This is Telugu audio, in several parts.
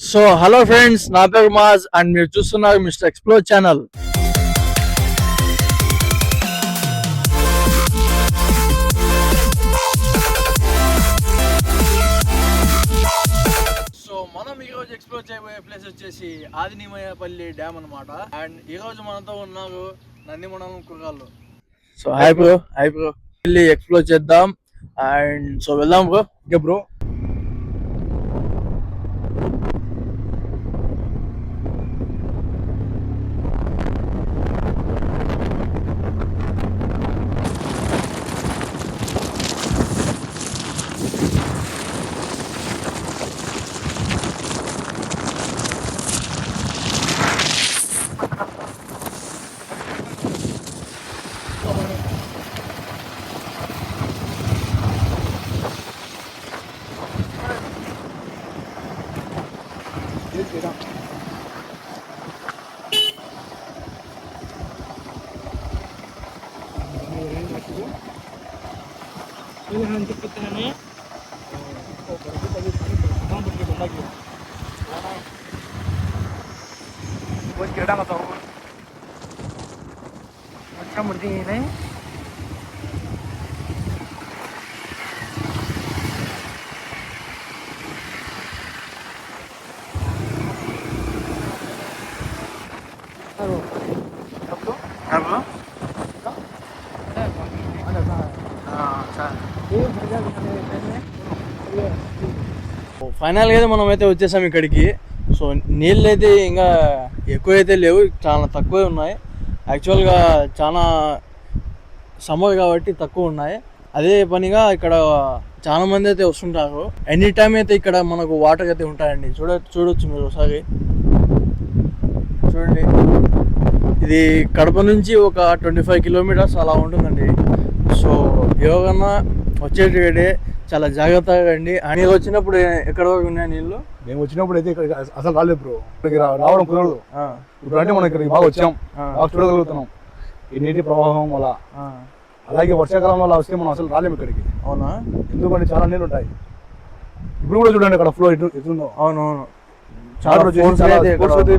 సో హలో ఫ్రెండ్స్, నా పేరు మాజ్ అండ్ మీరు చూస్తున్నారు మిస్టర్ ఎక్స్ప్లోర్ ఛానల్. సో మనం ఈ రోజు ఎక్స్ప్లోర్ చేయబోయే ప్లేస్ వచ్చేసి ఆదినిమయపల్లి డ్యామ్ అనమాట. అండ్ ఈ రోజు మనతో ఉన్నారు నందిమణం కుర్రాళ్ళు. సో హాయ్ బ్రో వెళ్ళి ఎక్స్ప్లోర్ చేద్దాం. అండ్ సో వెళ్దాం బ్రో. Okay bro. ఫైనల్గా అయితే మనం అయితే వచ్చేసాం ఇక్కడికి. సో నీళ్ళు అయితే ఇంకా ఎక్కువైతే లేవు, చాలా తక్కువే ఉన్నాయి. యాక్చువల్గా చాలా సమ్మర్ కాబట్టి తక్కువ ఉన్నాయి. అదే పనిగా ఇక్కడ చాలా మంది అయితే వస్తుంటారు. ఎనీ టైం అయితే ఇక్కడ మనకు వాటర్ అయితే ఉంటాయండి. చూడొచ్చు మీరు ఒకసారి చూడండి. ఇది కడప నుంచి ఒక 25 కిలోమీటర్స్ అలా ఉంటుందండి. సో ఎవరన్నా వచ్చేటిడే చాలా జాగ్రత్తగా అండి. అని వచ్చినప్పుడు ఎక్కడ వరకు ఉన్నాయి నీళ్ళు? మేము వచ్చినప్పుడు అయితే ఇక్కడ అసలు రాలేదు బ్రో. ఇక్కడికి రావడం కుదరదు. ఇప్పుడు అంటే మనం ఇక్కడికి బాగా వచ్చాం, బాగా చూడగలుగుతున్నాం ఈ నీటి ప్రవాహం వల్ల. అలాగే వర్షాకాలం వల్ల వస్తే మనం అసలు రాలేము ఇక్కడికి. అవునా? ఎందుకంటే చాలా నీళ్ళు ఉంటాయి. ఇప్పుడు కూడా చూడండి అక్కడ ఫ్లో ఎటుందో. అవునవును, చాలా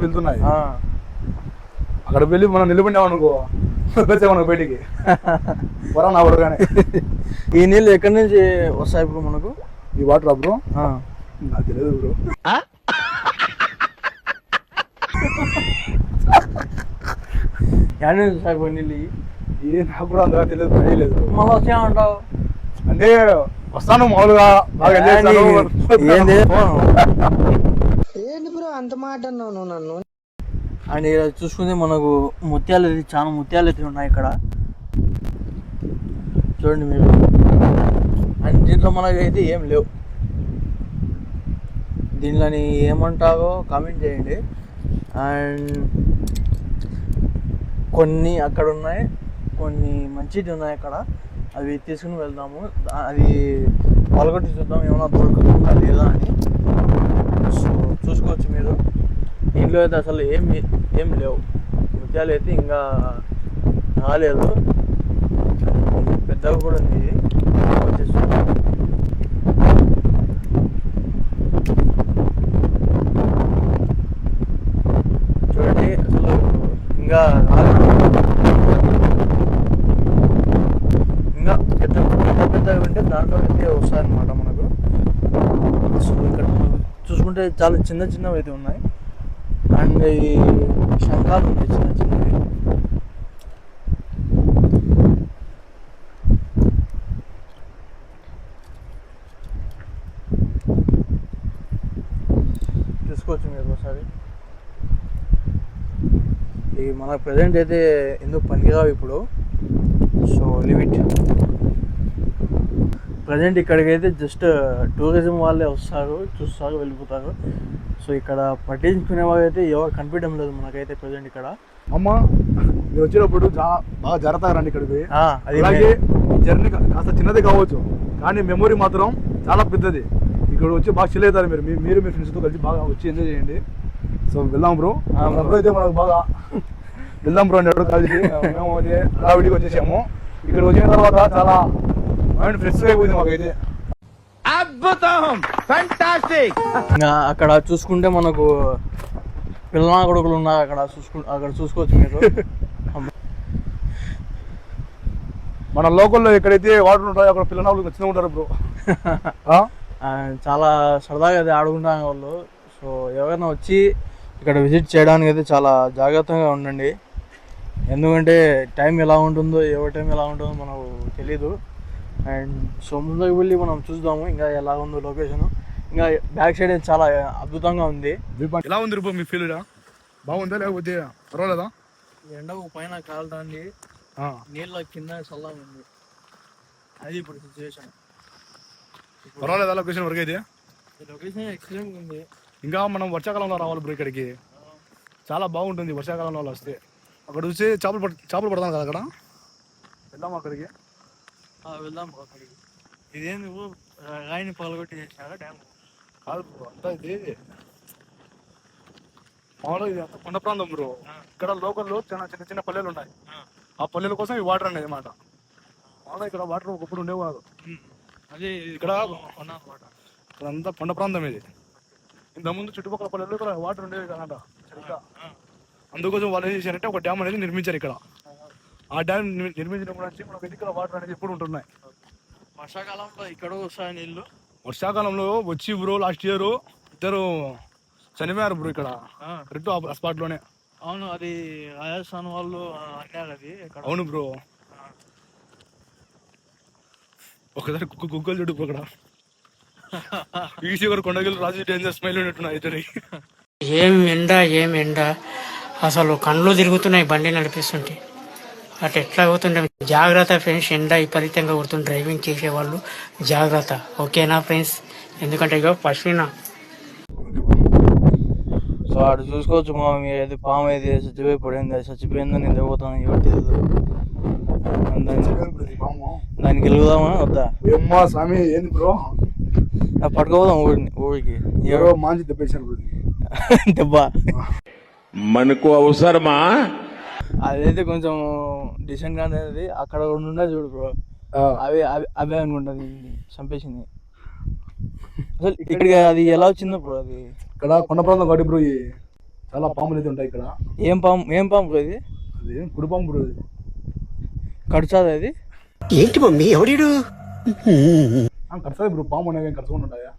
వెళ్తున్నాయి. అక్కడ వెళ్ళి మనం నిలబడినామనుకో మనకు బయటికి వరా కానీ. ఈ నీళ్ళు ఎక్కడి నుంచి వస్తాయి ఇప్పుడు మనకు? ఈ వాటర్ బ్రో నాకు తెలియదు బ్రో. ఎక్కడి నుంచి వస్తాయి నీళ్ళు? ఇది నాకు కూడా అంతగా తెలియదు, తెలియలేదు. మళ్ళీ వచ్చామంటావు అంటే వస్తాను మామూలుగా ఏంటి బ్రో అంత మాట అన్నావు నన్ను? అండ్ చూసుకుంటే మనకు ముత్యాలు చాలా ముత్యాలు అయితే ఉన్నాయి ఇక్కడ, చూడండి మీరు. అండ్ దీంట్లో మనకైతే ఏం లేవు. దీనిలోని ఏమంటారో కామెంట్ చేయండి. అండ్ కొన్ని అక్కడ ఉన్నాయి, కొన్ని మంచిది ఉన్నాయి అక్కడ. అవి తీసుకుని వెళ్దాము. అది పలగొట్టి చూద్దాం ఏమైనా దొరుకుతుందా లేదా అని. సో చూసుకోవచ్చు మీరు. దీంట్లో అయితే అసలు ఏం లేవు. ముత్యాలు అయితే ఇంకా రాలేదు. పెద్దగా కూడా ఉంది ఇది. వచ్చేసి చూడండి అసలు ఇంకా రాలేదు. ఇంకా పెద్దగా ఉంటే దాంట్లో అయితే వస్తాయి అన్నమాట మనకు. సో ఇక్కడ చూసుకుంటే చాలా చిన్నవి అయితే ఉన్నాయి. అండ్ ఈ శంఖాలు ఉన్నాయి చిన్నవి. చూసుకోవచ్చు మీరు ఒకసారి. ఇవి మనకు ప్రజెంట్ అయితే ఎందుకు పనికిరావు ఇప్పుడు. సో లిమిట్ ప్రజెంట్ ఇక్కడికైతే జస్ట్ టూరిజం వాళ్ళే వస్తారు, చూస్తారు, వెళ్ళిపోతారు. సో ఇక్కడ పట్టించుకునే వాళ్ళు అయితే ఎవరు కనిపించడం లేదు మనకైతే ప్రజెంట్ ఇక్కడ. అమ్మ మీరు వచ్చినప్పుడు బాగా జాగ్రత్తగా రండి ఇక్కడికి. అలాగే ఈ జర్నీ కాస్త చిన్నది కావచ్చు కానీ మెమొరీ మాత్రం చాలా పెద్దది. ఇక్కడ వచ్చి బాగా చిల్ అవుతారు మీరు మీ ఫ్రెండ్స్తో కలిసి బాగా వచ్చి ఎంజాయ్ చేయండి. సో వెళ్దాం బ్రో. అయితే మనకు బాగా వెళ్దాం బ్రో అని కలిసి మేము హడావిడికి వచ్చేసాము. ఇక్కడ వచ్చిన తర్వాత చాలా మైండ్ ఫ్రెష్ అయిపోయింది మాకైతే. అద్భుతం, ఫ్యాంటాస్టిక్. ఇంకా అక్కడ చూసుకుంటే మనకు పిల్లనా కొడుకులు ఉన్నారు, అక్కడ చూసుకోవచ్చు మీరు. మన లోకల్లో ఎక్కడైతే వాటర్ ఉంటాయో అక్కడ పిల్లలు ఖచ్చితంగా ఉంటారు బ్రో. చాలా సరదాగా అయితే ఆడుకుంటాం వాళ్ళు. సో ఎవరైనా వచ్చి ఇక్కడ విజిట్ చేయడానికి అయితే చాలా జాగ్రత్తగా ఉండండి, ఎందుకంటే టైం ఎలా ఉంటుందో ఎవరి టైం ఎలా ఉంటుందో మనకు తెలీదు. అండ్ సో ముందుకు వెళ్ళి మనం చూద్దాము ఇంకా ఎలా ఉందో లొకేషన్. ఇంకా బ్యాక్ సైడ్ అయితే చాలా అద్భుతంగా ఉంది. ఎలా ఉంది బ్రో మీ ఫీల్? బాగుందా లేకపోతే పర్వాలేదా? ఎండకు పైన కాలటానికి నీళ్ళ కింద చల్లగా ఉంది, అది ఇప్పుడు సిచ్యువేషన్. పర్వాలేదా లొకేషన్ వరకు అయితే? లొకేషన్ ఎక్సలెంట్ ఉంది. ఇంకా మనం వర్షాకాలంలో రావాలి బ్రో ఇక్కడికి, చాలా బాగుంటుంది వర్షాకాలంలో వస్తే. అక్కడ చూసి చేపలు పడతాం కదా అక్కడ, వెళ్దాం అక్కడికి. వెళ్దాం అక్కడికి. ఇదేం నువ్వు రాయిని పగలగొట్టి చేసినారా డ్యామ్? కాదు బ్రో, అంతా ఇది మామూలుగా ఇది అంతా కొండ ప్రాంతం బ్రో. ఇక్కడ లోకల్లో చిన్న చిన్న చిన్న పల్లెలు ఉన్నాయి, ఆ పల్లెల కోసం ఈ వాటర్ అనేది అన్నమాట. మామూలుగా ఇక్కడ వాటర్ ఒకప్పుడు ఉండేవి కాదు, అది ఇక్కడ అంతా కొండ ప్రాంతం ఇది. ఇంతకుముందు చుట్టుపక్కల పల్లెలు ఇక్కడ వాటర్ ఉండేవి కదంట సరిగ్గా. అందుకోసం వాళ్ళు ఏం చేశారంటే ఒక డ్యామ్ అనేది నిర్మించారు ఇక్కడ. ఆ డ్యామ్ నిర్మించినప్పుడు నుంచి మనకి ఇక్కడ వాటర్ అనేది ఎప్పుడు ఉంటున్నాయి. వర్షాకాలంలో ఇక్కడ వస్తాయి నీళ్ళు. వర్షాకాలంలో వచ్చి బ్రో లాస్ట్ ఇయర్ ఇద్దరు చనిపోయారు బ్రో ఇక్కడ కరెక్ట్ ఆ స్పాట్ లోనే. అవును, అది రాజస్థాన్ వాళ్ళు అన్నారు అది. అవును బ్రో, ఒకసారి కుక్కలు చూడు ఇక్కడ ఈసీ గారు కొండగిల్లు రాజు డేంజర్ స్మైల్ ఉన్నట్టున్నా ఇద్దరి. ఏం ఎండ అసలు కళ్ళు తిరుగుతున్నాయి బండి నడిపిస్తుంటే. అటు ఎట్లా అవుతుండే జాగ్రత్త ఫ్రెండ్స్, ఎండ విపరీతంగా కొడుతుంది. డ్రైవింగ్ చేసేవాళ్ళు జాగ్రత్త, ఓకేనా ఫ్రెండ్స్? ఎందుకంటే ఇక పశ్చిమ సో అటు చూసుకోవచ్చు మా ఏది పాము అయితే చచ్చిపోయి పడింది, అది చచ్చిపోయిందని నిద్రపోతాను. ఎవరు తెలియదు, దానికి వెలుగుదామా వద్దా? ఏమ్మా స్వామి ఏంది బ్రో, పట్టుకోదాం ఊరికి. ఎవరో మాంచి దెబ్బేశారు దెబ్బ మనకు అవసరమా? అదైతే కొంచెం డిసెంట్ గా అనేది అక్కడ ఉండే చూడు బ్రో, అవే అనుకుంటుంది చంపేసింది. అసలు ఇక్కడికి అది ఎలా వచ్చిందో బ్రో? అది ఇక్కడ కొండ ప్రాంతం కాబట్టి బ్రో చాలా పాములు అయితే ఉంటాయి ఇక్కడ. ఏం పాము బ్రో ఇది? అది కుడి పాము బ్రో, ఇది కడుచాది అది? ఏంటి మమ్మీ ఎవడీడు? కడతాయి బ్రో, పాము అనేవి కడుచుకుని ఉంటాయా?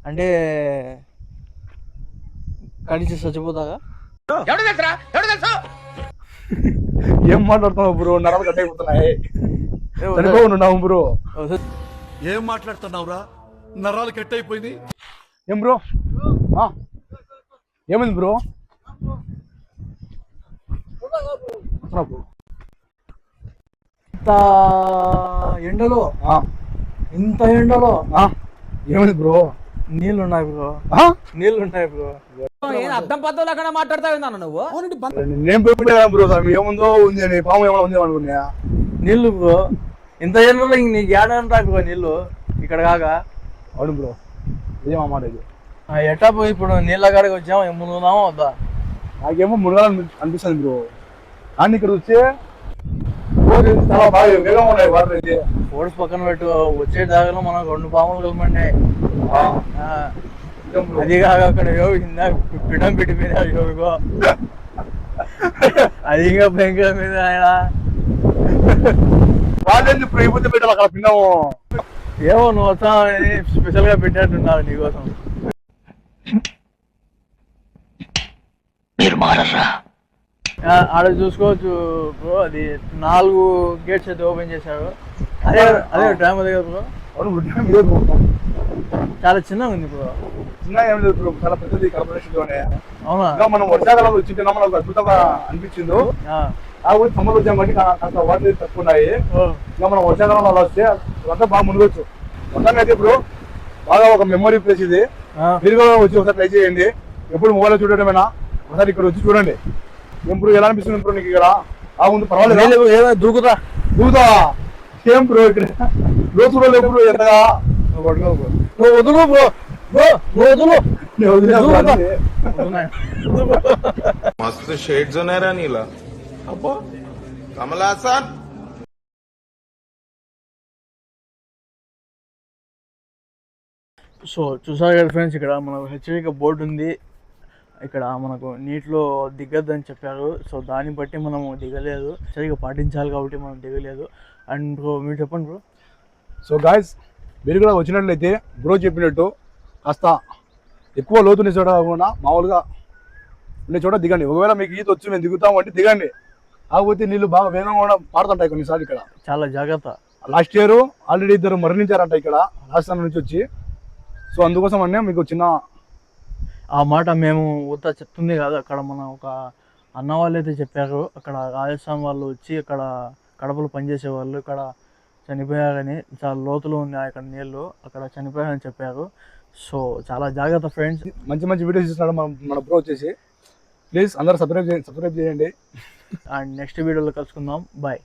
అంటే కడిచి చచ్చిపోతాగా? ఏం మాట్లాడుతున్నావు బ్రో, నరాలు కట్ అయిపోతున్నాయి. చనిపోతున్నావు బ్రో. ఏం మాట్లాడుతున్నావురా, నరాలు కట్ అయిపోయింది. ఏం బ్రో ఏమైంది బ్రో? ఇంత ఎండలో ఏమైంది బ్రో? నీళ్ళున్నాయి బ్రో, నీళ్ళున్నాయి బ్రో. అర్థం పద్ధతులు అక్కడ మాట్లాడతావు నువ్వు. నేను పెట్టుకున్నా బ్రో, ఏముందో ఉంది అని, పాము ఏమైనా ఉంది అనుకున్నా. నీళ్ళు బ్రో, ఇంత ఎండలో ఇంక నీకు ఏడాది రాకు నీళ్ళు ఇక్కడ కాక. అవును బ్రో, ఇదేమా మాట ఇది. ఎట్టా పోయి ఇప్పుడు నీళ్ళ కాడికి వచ్చాము, మునుగుదామా వద్దా? నాకేమో మునగాలని అనిపిస్తుంది బ్రో, కానీ ఇక్కడ వచ్చే చాలా బాగా వేగంగా ఉన్నాయి వాటర్ అయితే. ఫోర్స్ పక్కన పెట్టు, వచ్చే దారిలో మనకు 2 పాములు కలమండి. అది కాక అక్కడ పిడం పెట్టిపోయినా యోగో, అది ఇంకా భయంకర మీద ఆయన వాళ్ళేంది ఇప్పుడు అయిపోతే పెట్టాలి అక్కడ పిన్నాము. ఏమో నువ్వు వస్తావని స్పెషల్ గా పెట్టినట్టున్నారు నీకోసం. ఆడ చూసుకోవచ్చు బ్రో, అది 4 గేట్స్ అయితే ఓపెన్ చేశారు. అదే డ్యామ్ అదే కదా బ్రో? చాలా చిన్నగా ఉంది బ్రో. చిన్నగా ఏం లేదు బ్రో, చాలా పెద్దది కార్పొరేషన్ లోనే. అవునా? ఇంకా మనం వర్షాకాలంలో వచ్చింటే మనకు అద్భుతంగా అనిపించింది. ఆ ఊరి సమ్మర్ వచ్చాం బట్టి కాస్త వాటర్ తక్కువ ఉన్నాయి. ఇంకా మనం వర్షాకాలంలో అలా వస్తే అంతా బాగా మునగొచ్చు. మొత్తంగా అయితే ఇప్పుడు బాగా ఒక మెమరీ ప్లేస్ ఇది. మీరు కూడా వచ్చి ఒకసారి ట్రై చేయండి. ఎప్పుడు మొబైల్ చూడటమేనా, ఒకసారి ఇక్కడ వచ్చి చూడండి. ఇప్పుడు ఎలా అనిపిస్తుంది ఇప్పుడు నీకు ఇక్కడ? ముందు పర్వాలేదు, దూకుతా సేమ్ బ్రో. ఇక్కడ రోజు ఎప్పుడు ఎంతగా వదులు బ్రో, मस्त शेड जो नाही राणीला अप्पा कमला असा సో చూసారు కదా ఫ్రెండ్స్, ఇక్కడ మనకు హెచ్చరిక బోర్డు ఉంది, ఇక్కడ మనకు నీటిలో దిగద్దని చెప్పారు. సో దాన్ని బట్టి మనము దిగలేదు, హెచ్చరిక పాటించాలి కాబట్టి మనం దిగలేదు. అండ్ బ్రో మీరు చెప్పండి బ్రో. సో గాయస్, మీరు కూడా వచ్చినట్లయితే బ్రో చెప్పినట్టు కాస్త ఎక్కువ లోతుని చోట కాకుండా మామూలుగా ఉండే చోట దిగండి. ఒకవేళ మీకు ఈత వచ్చి మేము దిగుతాము అంటే దిగండి, కాకపోతే నీళ్ళు బాగా వేగంగా కూడా పారుతుంటాయి కొన్నిసార్లు. ఇక్కడ చాలా జాగ్రత్త. లాస్ట్ ఇయర్ ఆల్రెడీ 2 మరణించారంట ఇక్కడ రాజస్థాన్ నుంచి వచ్చి. సో అందుకోసం అనే మీకు చిన్న ఆ మాట మేము ఊత చెప్తుంది కాదు, అక్కడ మన ఒక అన్న వాళ్ళు అయితే చెప్పారు, అక్కడ రాజస్థాన్ వాళ్ళు వచ్చి అక్కడ కడపలో పనిచేసే వాళ్ళు ఇక్కడ చనిపోయారని, చాలా లోతులు ఉన్నాయి అక్కడ నీళ్ళు, అక్కడ చనిపోయారని చెప్పారు. సో చాలా జాగ్రత్త ఫ్రెండ్స్. మంచి మంచి వీడియోస్ ఇస్తున్నాడు మన బ్రో వచ్చేసి. ప్లీజ్ అందరూ సబ్స్క్రైబ్ చేయండి. అండ్ నెక్స్ట్ వీడియోలో కలుసుకుందాం. బాయ్.